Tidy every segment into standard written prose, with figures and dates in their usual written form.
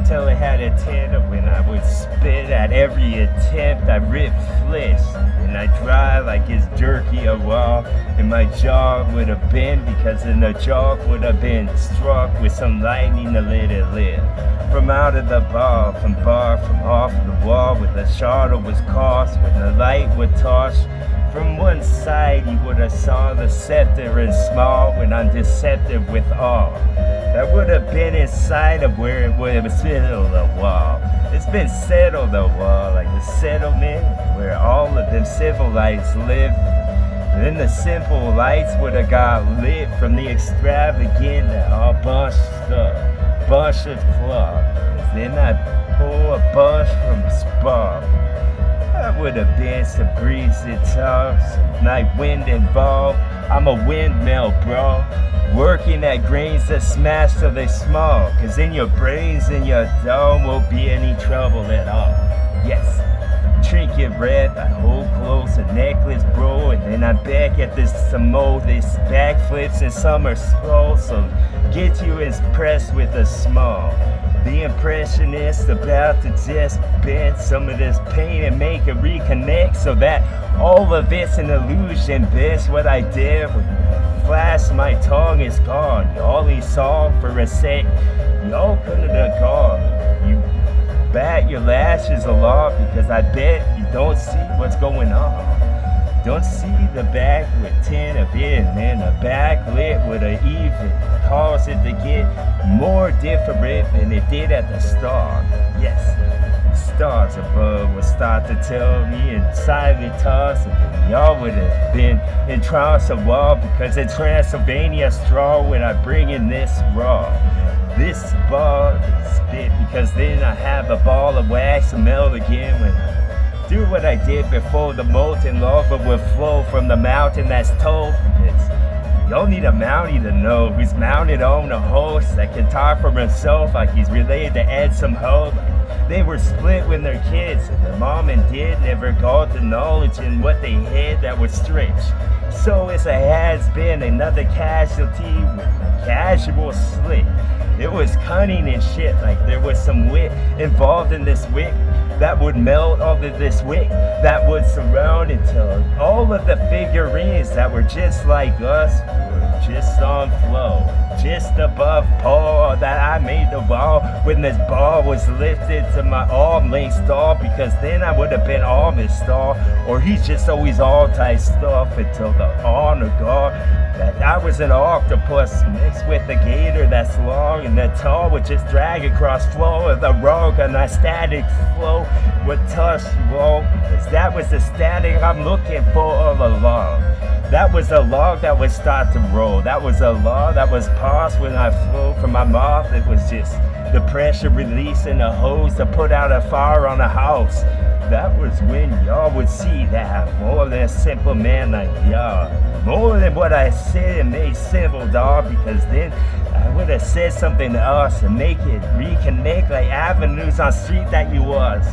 till it had a tender. When I would spit at every attempt, I ripped flesh. And I dry like it's jerky a while. And my jaw would have been, because then the jaw would have been struck with some lightning to let it live. From out of the bar, from off the wall, where the shadow was cast, when the light would toss. From one side you would have saw the scepter and small, when I'm deceptive with awe. That would have been inside of where it would have settled a wall. It's been settled a wall, like the settlement where all of them civilized live. And then the simple lights would have got lit from the extravagant, all bunched up, bunch of club. Then I pull a bunch from Spa. That would have been some breeze and talk, some night wind involved. I'm a windmill, bro. Working at grains that smash till they small. Cause in your brains and your dome won't be any trouble at all. Yes. Trinket red, I hold close a necklace, bro. And then I'm back at this some more, this backflips and summer scroll. So get you impressed with a small. The impressionist about to just bend some of this pain and make it reconnect, so that all of it's an illusion. Best what I did with flash my tongue is gone. You only saw for a sec. You opened the door. You bat your lashes aloft, because I bet you don't see what's going on. Don't see the back with 10 of it, and the back lit with an even cause it to get more different than it did at the start. Yes, stars above would start to tell me inside me toss, and y'all would have been in trance a while, because in Transylvania straw when I bring in this raw. This ball spit, because then I have a ball of wax to melt again when I do what I did before. The molten lava will flow from the mountain that's told. You don't need a mountie to know who's mounted on a horse that can talk for himself like he's related to add some hope. They were split when they're kids, and their mom and dad never got the knowledge in what they had that was strange. So it's a has been another casualty with a casual slick. It was cunning and shit, like there was some wit involved in this wick that would melt all of this wick that would surround until all of the figurines that were just like us were just on flow, just above Paul that I made the ball when this ball was lifted to my arm length star, because then I would have been arm his star, or he's just always all tight stuff until the honor guard that I was an octopus mixed with a gator that's long, and the tar would just drag across flow of the rock, and that static flow would touch you all, because that was the static I'm looking for all along. That was a log that would start to roll. That was a log that was paused when I flew from my mouth. It was just the pressure releasing a hose to put out a fire on a house. That was when y'all would see that more than a simple man like y'all. More than what I said and made simple, dog, because then I would have said something to us and make it reconnect like avenues on street that you was.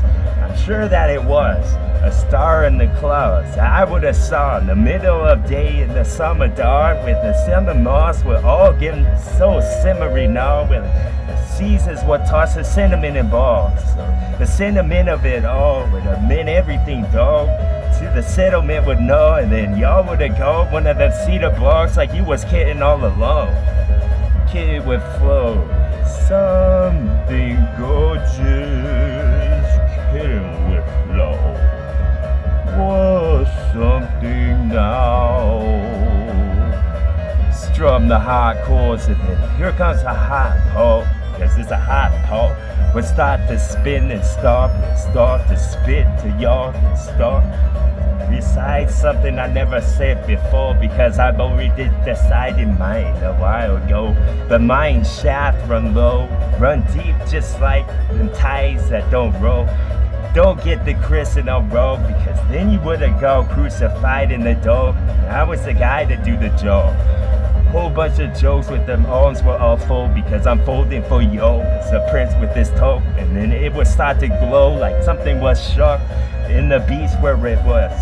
I'm sure that it was a star in the clouds. I would have saw in the middle of day in the summer dark with the summer moss. We're all getting so simmery now with the seasons what toss the cinnamon and balls. So the cinnamon of it all would have meant everything, dog. To the settlement would know, and then y'all would have gone one of them cedar blocks like you was kidding all along. Kid would flow. Something gorgeous. Kidding with flow. Was something now. Strum the hot chords, and then here comes a hot pulp, because it's a hot pulp. Would start to spin and start to spit to y'all and start recite something I never said before, because I've already decided mine a while ago. The mind shaft run low, run deep just like them tides that don't roll. Don't get the Chris in a row, because then you would've got crucified in the dope. I was the guy to do the job. Whole bunch of jokes with them arms were all full, because I'm folding for yo. It's a prince with this toe, and then it would start to glow like something was sharp in the beach where it was.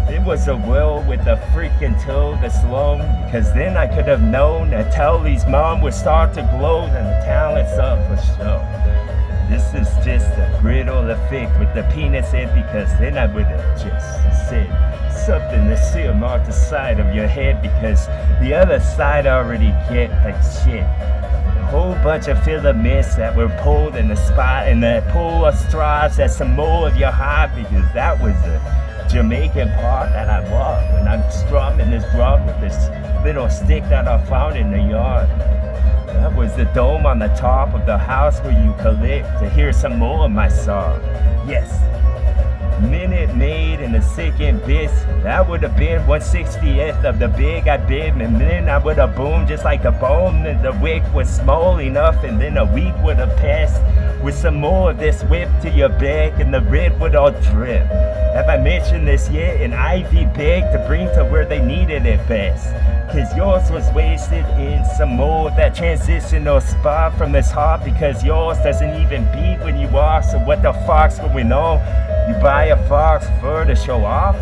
It was a will with a freaking toe that's long, because then I could have known that Telly's mom would start to glow and the talent's up for show. This is just a brittle effect with the penis in, because then I would have just said something to seal mark the side of your head, because the other side already get like shit. A whole bunch of filaments that were pulled in the spot, and the pull of straws at some more of your heart, because that was the Jamaican part that I walk when I'm strumming this drum with this little stick that I found in the yard. That was the dome on the top of the house where you collect to hear some more of my song. Yes, Minute Maid and the second bit, that would have been 1/60th of the big I did, and then I would have boomed just like a bomb, and the wick was small enough, and then a week would have passed with some more of this whip to your back, and the red would all drip. Have I mentioned this yet? An Ivy bag to bring to where they needed it best. Cause yours was wasted in some more of that transitional spot from this heart, because yours doesn't even beat when you walk, so what the fuck's going on? You buy a fox fur to show off?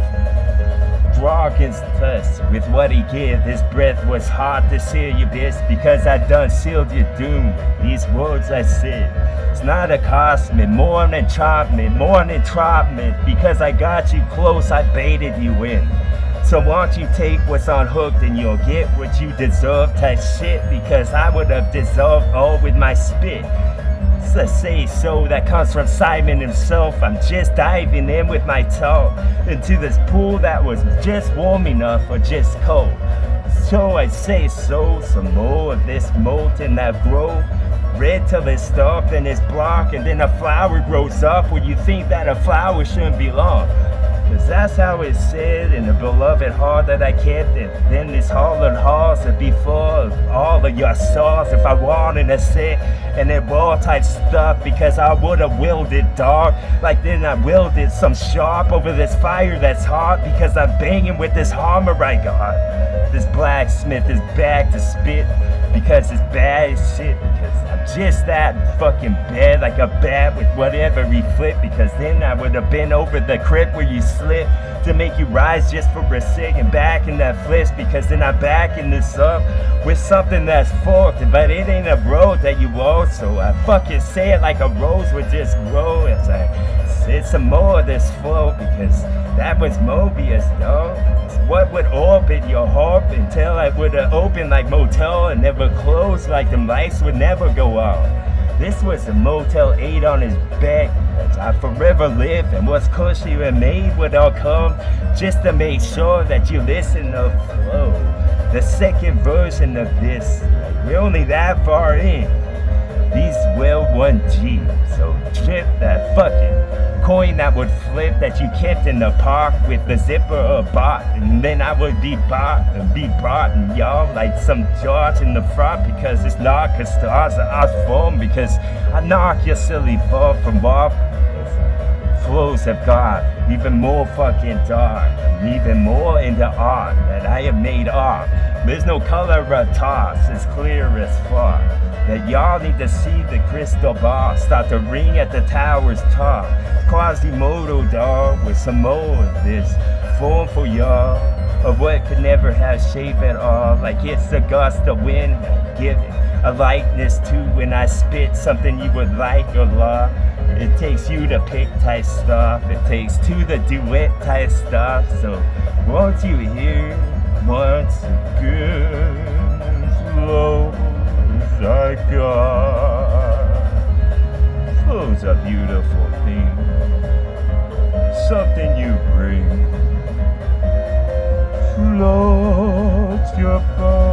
Draw against us with what he gave. His breath was hard to seal your best, because I done sealed your doom. These words I said, it's not a cosmic, more than enchantment, more than entrapment, because I got you close, I baited you in. So won't you take what's unhooked and you'll get what you deserve type shit, because I would have dissolved all with my spit. It's a say so that comes from Simon himself. I'm just diving in with my toe into this pool that was just warm enough or just cold. So I say so, some more of this molten that grow red till it's stopped and it's blocked, and then a flower grows up where you think that a flower shouldn't belong. Cause that's how it's said in the beloved heart that I kept, and then this hollowed halls would be full of all of your sauce if I wanted to sit and it raw type stuff, because I would have willed it dark, like then I willed it some sharp over this fire that's hot, because I'm banging with this hammer I got. This blacksmith is back to spit, because it's bad as shit, because I'm just that fucking bad, like a bat with whatever he flipped, because then I would have been over the crib where you slip to make you rise just for a second back in that flips, because then I'm backing this up with something that's forked, but it ain't a road that you walk, so I fucking say it like a rose would just grow as I said some more of this flow, because that was Mobius, dog. What would orbit your heart until I would have opened like motel and never closed, like them lights would never go out. This was a Motel 8 on his back, as I forever live, and what's cushy and made would all come just to make sure that you listen to flow. The second version of this, like we're only that far in. These well won G, so trip that fucking coin that would flip that you kept in the park with the zipper or bot, and then I would be bought and y'all like some George in the front, because it's not cause stars are form, because I knock your silly fall from off. Flows have got even more fucking dark, and even more into art that I have made art. There's no color or toss, it's clear as fuck that y'all need to see the crystal ball start to ring at the tower's top. Quasimodo dog with some more of this form for y'all, of what could never have shape at all, like it's the gust of wind giving a likeness to when I spit something you would like or love. It takes you to pick type stuff, it takes two to duet type stuff, so won't you hear once again flows I got. Flow's a beautiful thing, something you bring, floats your boat.